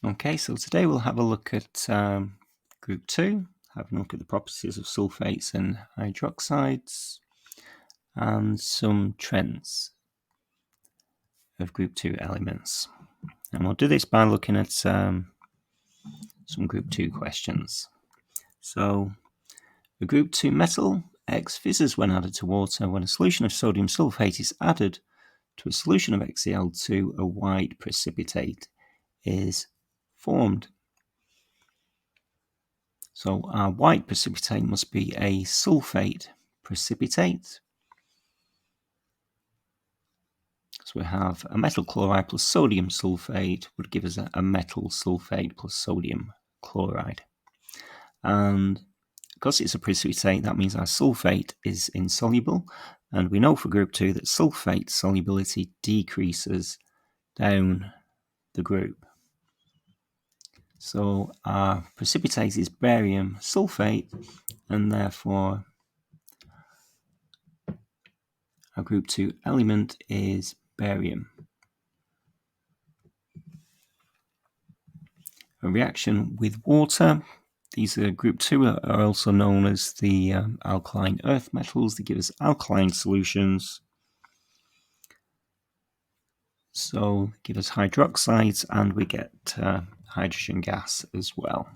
Okay, so today we'll have a look at Group 2, having a look at the properties of sulfates and hydroxides, and some trends of Group 2 elements. And we'll do this by looking at some Group 2 questions. So, a Group 2 metal, X, fizzes when added to water. When a solution of sodium sulfate is added to a solution of XCl2, a white precipitate is formed. So our white precipitate must be a sulfate precipitate. So we have a metal chloride plus sodium sulfate would give us a metal sulfate plus sodium chloride. And because it's a precipitate, that means our sulfate is insoluble. And we know for group 2 that sulfate solubility decreases down the group. So our precipitate is barium sulfate, and therefore our group 2 element is barium. A reaction with water. These are group 2 are also known as the alkaline earth metals. They give us alkaline solutions. So give us hydroxides, and we get hydrogen gas as well.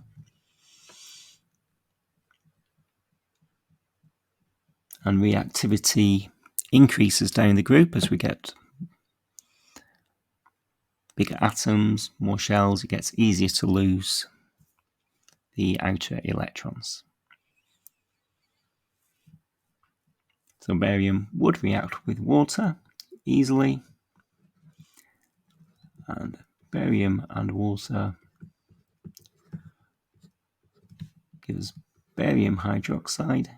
And reactivity increases down the group as we get bigger atoms, more shells. It gets easier to lose the outer electrons. So barium would react with water easily, and barium and water gives barium hydroxide,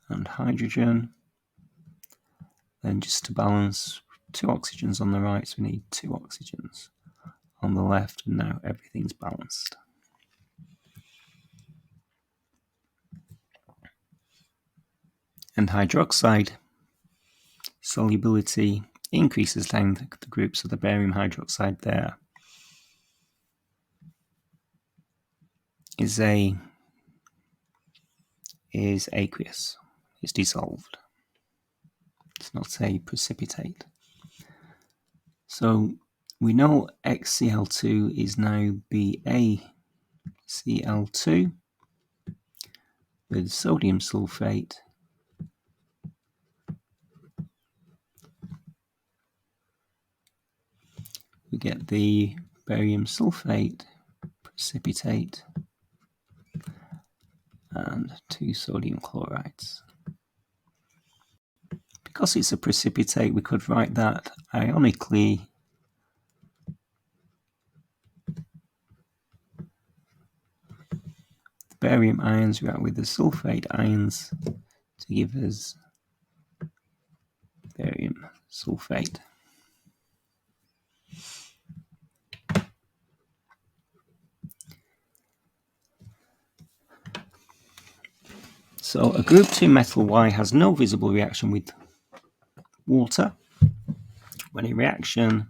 and hydrogen. Then just to balance, 2 oxygens on the right, so we need 2 oxygens on the left, and now everything's balanced. And hydroxide solubility increases down the group, so the barium hydroxide there is aqueous, it's dissolved. It's not a precipitate. So we know XCl2 is now BaCl2 with sodium sulfate we get the barium sulfate precipitate and 2 sodium chlorides. Because it's a precipitate, we could write that ionically the barium ions react with the sulfate ions to give us barium sulfate. So a group 2 metal Y has no visible reaction with water. When a reaction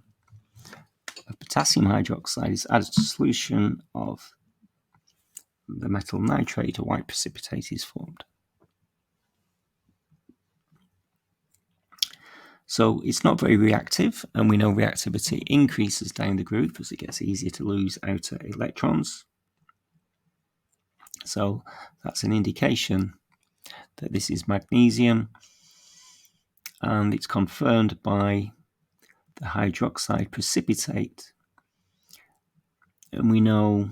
of potassium hydroxide is added to a solution of the metal nitrate, a white precipitate is formed. So it's not very reactive, and we know reactivity increases down the group as it gets easier to lose outer electrons. So that's an indication that this is magnesium, and it's confirmed by the hydroxide precipitate, and we know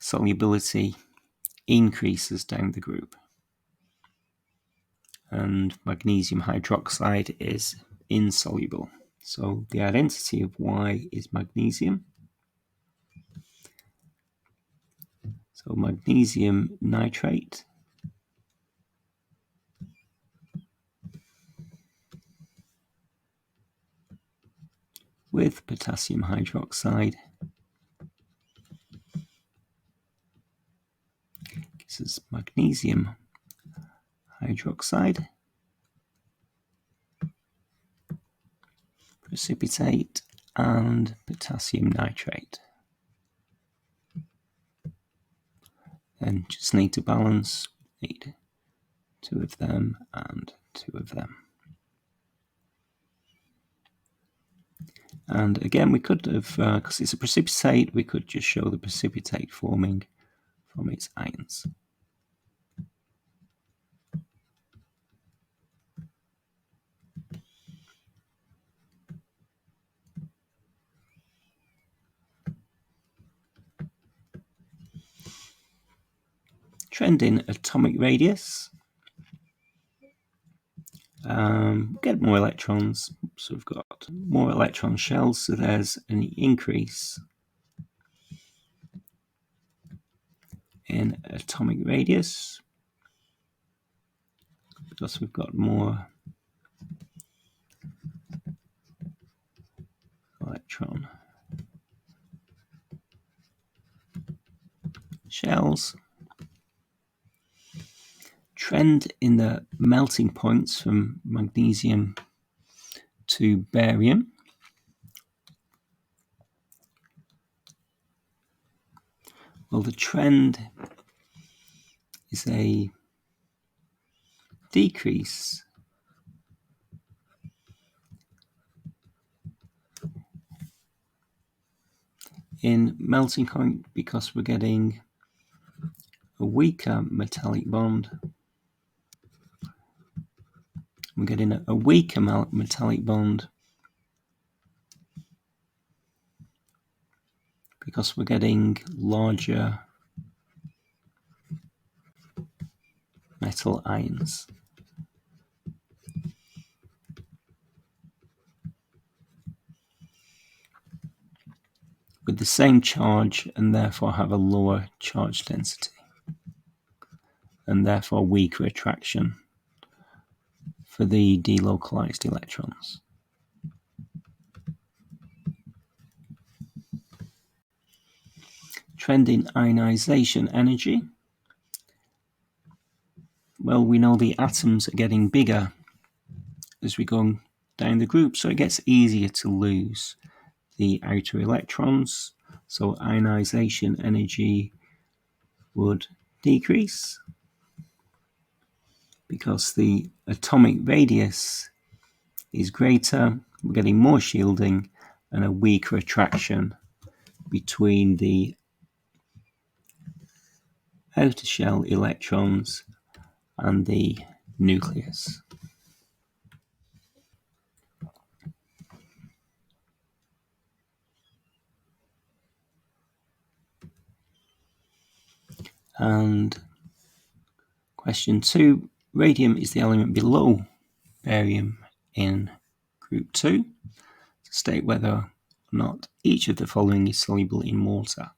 solubility increases down the group, and magnesium hydroxide is insoluble. So the identity of Y is magnesium. So magnesium nitrate with potassium hydroxide gives us magnesium hydroxide precipitate and potassium nitrate. Then just need to balance, need 2 of them and 2 of them. And again, we could have, because it's a precipitate, we could just show the precipitate forming from its ions. Trend in atomic radius. Get more electrons, so we've got more electron shells, so there's an increase in atomic radius because we've got more electron shells. Trend in the melting points from magnesium to barium. Well, the trend is a decrease in melting point because we're getting a weaker metallic bond. We're getting a weaker metallic bond because we're getting larger metal ions. With the same charge and therefore have a lower charge density and therefore weaker attraction for the delocalized electrons. Trend in ionization energy. Well, we know the atoms are getting bigger as we go down the group, so it gets easier to lose the outer electrons, so ionization energy would decrease because the atomic radius is greater, we're getting more shielding and a weaker attraction between the outer shell electrons and the nucleus. And question 2, radium is the element below barium in group 2. To state whether or not each of the following is soluble in water.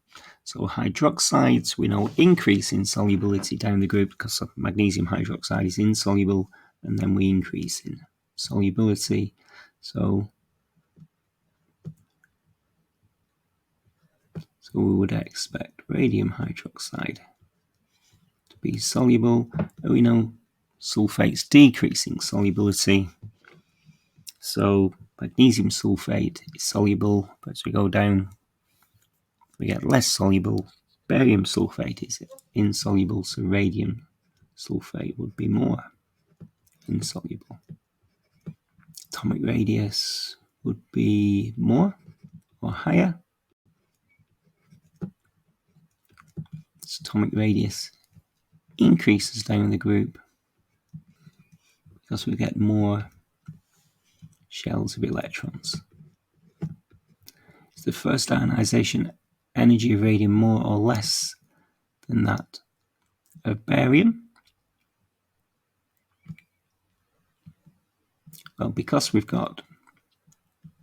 So hydroxides, we know increase in solubility down the group because magnesium hydroxide is insoluble, and then we increase in solubility. So we would expect radium hydroxide to be soluble. And we know sulfates decreasing solubility. So magnesium sulfate is soluble, but as we go down, we get less soluble. Barium sulfate is insoluble, so radium sulfate would be more insoluble. Atomic radius would be more or higher. So atomic radius increases down the group because we get more shells of electrons. Is the first ionization energy of radium more or less than that of barium? Well, because we've got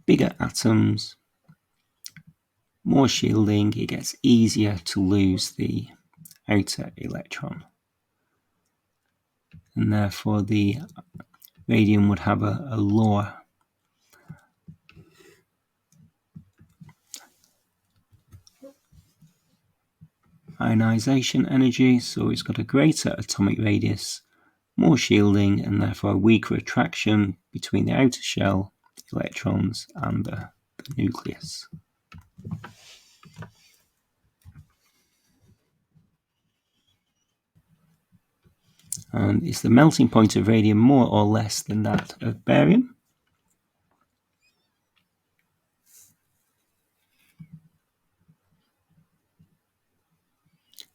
bigger atoms, more shielding, it gets easier to lose the outer electron. And therefore the radium would have a lower ionization energy, so it's got a greater atomic radius, more shielding, and therefore a weaker attraction between the outer shell electrons and the nucleus. And is the melting point of radium more or less than that of barium?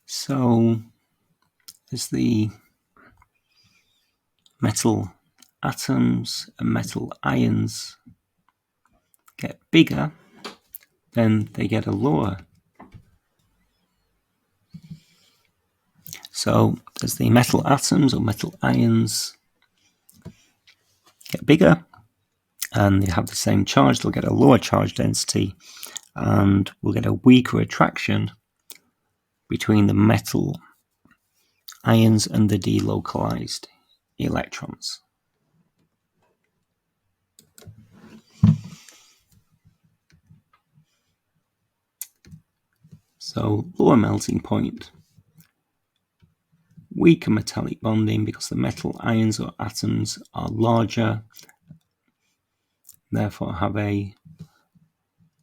So as the metal atoms and metal ions get bigger, then they get a lower. So as the metal atoms or metal ions get bigger and they have the same charge, they'll get a lower charge density and we'll get a weaker attraction between the metal ions and the delocalized electrons. So lower melting point, weaker metallic bonding because the metal ions or atoms are larger, therefore have a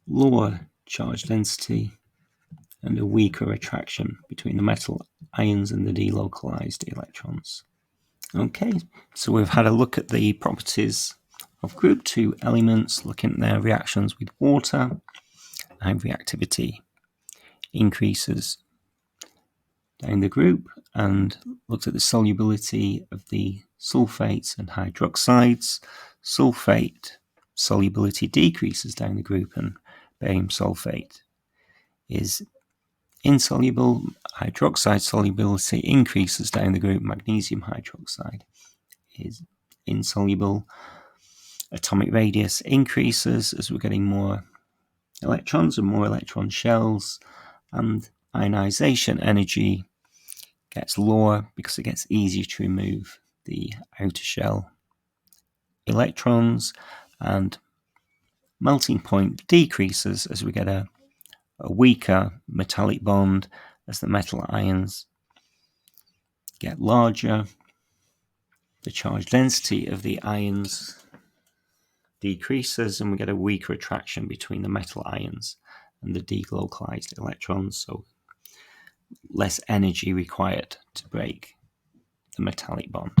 lower charge density and a weaker attraction between the metal ions and the delocalized electrons. Okay, so we've had a look at the properties of group 2 elements, looking at their reactions with water, how reactivity increases down the group, and looked at the solubility of the sulfates and hydroxides. Sulfate solubility decreases down the group and barium sulfate is insoluble. Hydroxide solubility increases down the group. Magnesium hydroxide is insoluble. Atomic radius increases as we're getting more electrons and more electron shells, and ionization energy gets lower because it gets easier to remove the outer shell electrons, and melting point decreases as we get a weaker metallic bond as the metal ions get larger. The charge density of the ions decreases and we get a weaker attraction between the metal ions and the delocalized electrons, so less energy required to break the metallic bond.